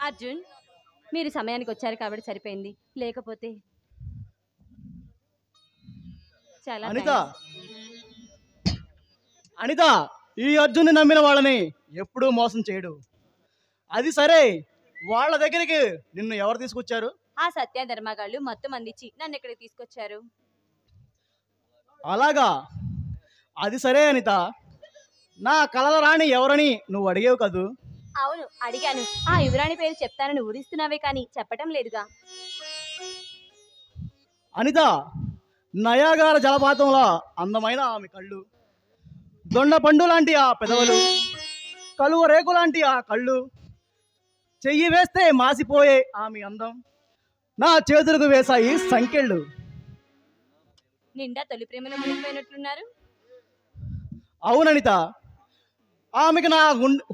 అర్జున్, మీరు సమయానికి వచ్చారు కాబట్టి సరిపోయింది, లేకపోతే చాలా అనిత అనిత ఈ అర్జున్ని నమ్మిన వాళ్ళని ఎప్పుడూ మోసం చేయడు. అది సరే, వాళ్ళ దగ్గరికి నిన్ను ఎవరు తీసుకొచ్చారు? ఆ సత్య ధర్మగాళ్ళు మొత్తం అందించి నన్ను ఇక్కడికి తీసుకొచ్చారు. అలాగా, అది సరే అనిత, నా కలల రాణి ఎవరని నువ్వు అడిగేవు కదూ? అవును, అడిగాను. ఆ యువరాణి పేరు చెప్తానని ఊరిస్తున్నావే కానీ చెప్పటం లేదుగా. అనిత, నయాగార జలపాతంలో అందమైన ఆమె కళ్ళు, దొండ పండు లాంటి ఆ పెదవులు, కలువ రేకు లాంటి ఆ కళ్ళు, చెయ్యి వేస్తే మాసిపోయే ఆమె అందం నా చేతులకు వేశాయి సంకెళ్ళు. నిండా తొలి ప్రేమలో మునిగిపోయినట్లున్నారు. అవుననిత, ఆమెకు నా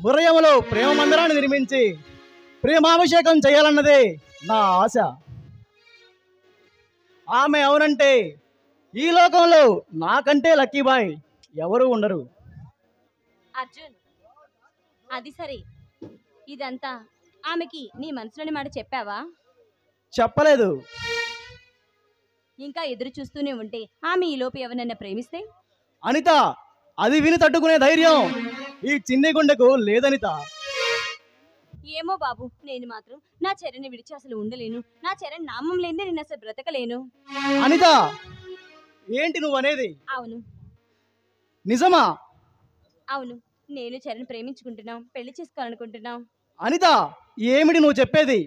హృదయంలో ప్రేమ మందిరాన్ని నిర్మించి ప్రేమాభిషేకం చేయాలన్నదే నా ఆశ. ఆమె అవునంటే ఈ లోకంలో నాకంటే లక్కీ బాయ్ ఎవరు ఉండరు. అర్జున్, అది సరే, ఇదంతా ఆమెకి నీ మనసులోని మాట చెప్పావా? చెప్పలేదు. ఇంకా ఎదురు చూస్తూనే ఉంటే ఆమె ఈ లోపు ఎవరన్నా ప్రేమిస్తే? అనిత, అది విని తట్టుకునే ధైర్యం ఈ చిన్ని గుండెకు లేదనిత. ఏమో బాబు, నేను మాత్రం నా చరణ్ని విడిచి అసలు ఉండలేను. నా చరణ్ నామం లేదే నేను అసలు బ్రతకలేను. అనిత, ఏంటి నువ్వు అనేది? అవును. నిజమా? అవును, నేను చరణ్ ప్రేమించుకుంటున్నాం, పెళ్లి చేసుకోవాలనుకుంటున్నాం. అనిత, ఏమిటి నువ్వు చెప్పేది?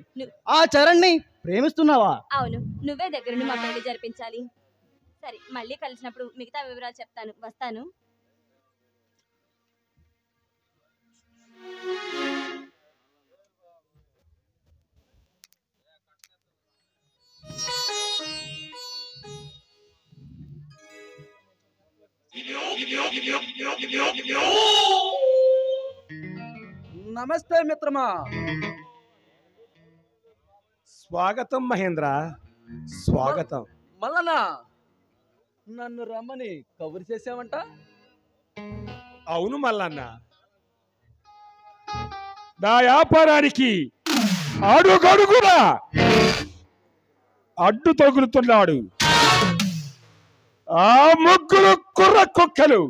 ఆ చరణ్ని ప్రేమిస్తున్నావా? అవును, నువ్వే దగ్గరుండి మా పెళ్లి జరిపించాలి. సరే, మళ్ళీ కలిసినప్పుడు మిగతా వివరాలు చెప్తాను. వస్తాను. నమస్తే మిత్రమా. స్వాగతం మహేంద్ర, స్వాగతం. మల్లనా, నన్ను రమ్మని కబురు చేసావంట? అవును మల్లన్న, నా వ్యాపారానికి అడుగడుగునా అడ్డు తగులుతున్నాడు ఆ ముగ్గురు కుర్ర కుక్కలు.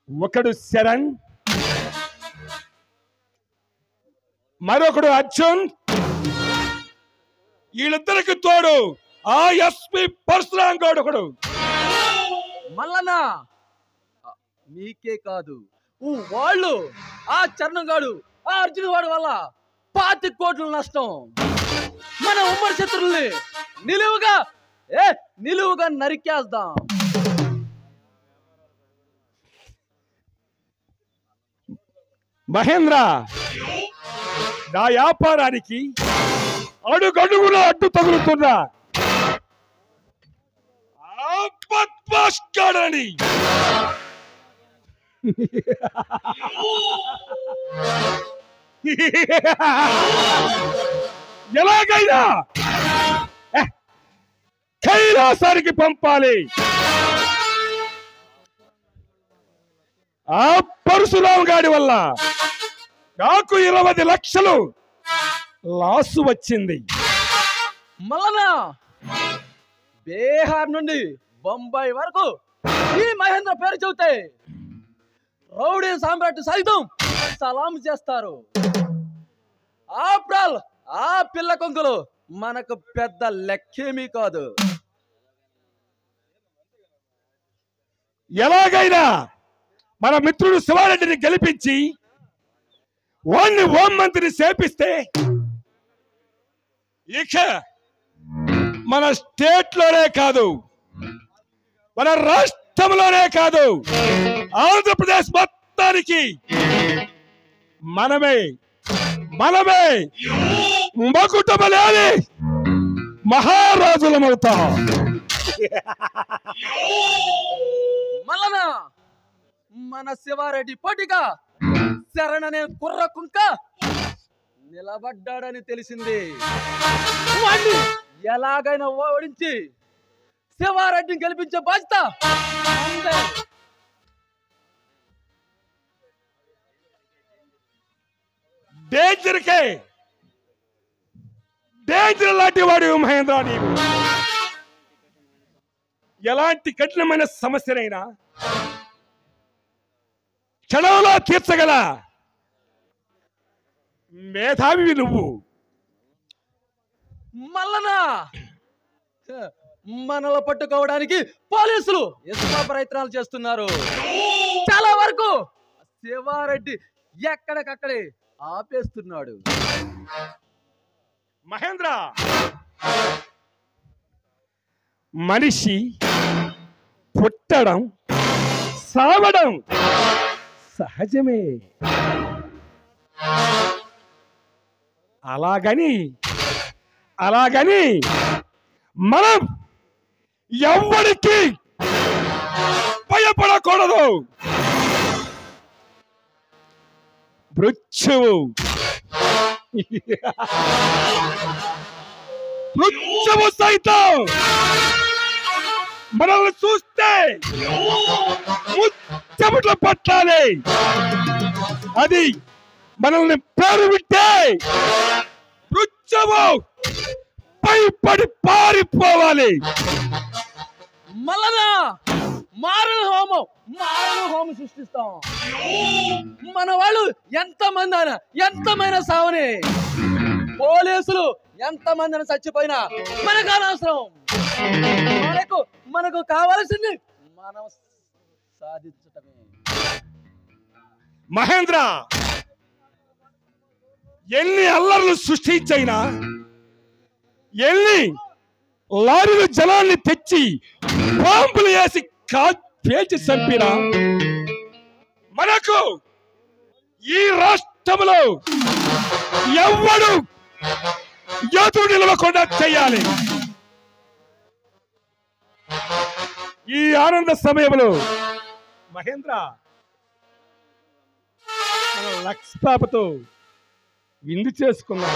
ఒకడు శరణ్, మరొకడు అర్జున్, వీళ్ళిద్దరికి తోడు ఆ ఎస్పీ పరశురాం గౌడ్ ఒకడు. మల్లనా, నీకే కాదు, వాళ్ళు ఆ చరణం గాడు, ఆ అర్జున్ వాడు వల్ల 25 కోట్ల నష్టం. మన ఉమ్మడి శత్రుల్ని నిలువుగా నరికేద్దాం. మహేంద్ర, నా వ్యాపారానికి అడుగడుగున అడ్డు తగులుతున్నా ఆ బద్మాష్గాడని ఎలాగైనా కైలాసానికి పంపాలి. ఆ పరశురాం గాడి వల్ల నాకు 20 లక్షలు లాసు వచ్చింది. మల్లనా, బీహార్ నుండి బొంబాయి వరకు ఈ మహేంద్ర పేరు చెబితే రౌడీ సామ్రాట్ సైతం సలాం చేస్తారు. ఆఫ్టర్ ఆల్ ఆ పిల్ల కొంకులు మనకు పెద్ద లెక్కేమీ కాదు. ఎలాగైనా మన మిత్రుడు శివారెడ్డిని గెలిపించి వాణ్ణి హోం మంత్రిని చేపిస్తే ఇక మన స్టేట్ లోనే కాదు, మన రాష్ట్రంలోనే కాదు, ఆంధ్రప్రదేశ్ మొత్తానికి మనమే మకుటమలేని మహారాజులమవుతాం. మల్లనా, మన శివారెడ్డి పోటీగా శరణనే కుర్ర కుంక నిలబడ్డాడని తెలిసింది. వాణ్ణి ఎలాగైనా ఓడించి శివారెడ్డిని గెలిపించే బాధ్యత అందే. డేంజర్ లాంటి వాడు మహేంద్ర. నీవు ఎలాంటి కఠినమైన సమస్యనైనా క్షణంలో తీర్చగల మేధావి నువ్వు. మల్లనా మనలో పట్టుకోవడానికి పోలీసులు ఎంతో ప్రయత్నాలు చేస్తున్నారు. చాలా వరకు శివారెడ్డి ఎక్కడికక్కడే ఆపేస్తున్నాడు. మహేంద్ర, మనిషి పుట్టడం సావడం సహజమే. అలాగని మనం ఎవ్వరికి భయపడకూడదు. మృత్యువు సైతం మనల్ని చూస్తే ముచ్చమట్లు పట్టాలి. అది మనల్ని పేరు విట్టే మృత్యువు భయపడి పారిపోవాలి. మల్లనా మారణ హోమం సృష్టిస్తాం. మన వాళ్ళు ఎంతమంది సావని, పోలీసులు ఎంతమందిని చచ్చిపోయినా మనకు అనవసరం. మనకు కావాల్సింది మనం సాధించటమే. మహేంద్ర, ఎన్ని అల్లర్లు సృష్టించైనా, ఎన్ని లారీలు జనాన్ని తెచ్చి బాంబులు వేసి పేల్చి చంపినా మనకు ఈ రాష్ట్రంలో ఎవ్వడు ఎదురు నిలవకుండా చేయాలి. ఈ ఆనంద సమయంలో మహేంద్ర లక్ష్మీపాపతో విందు చేసుకున్నాం.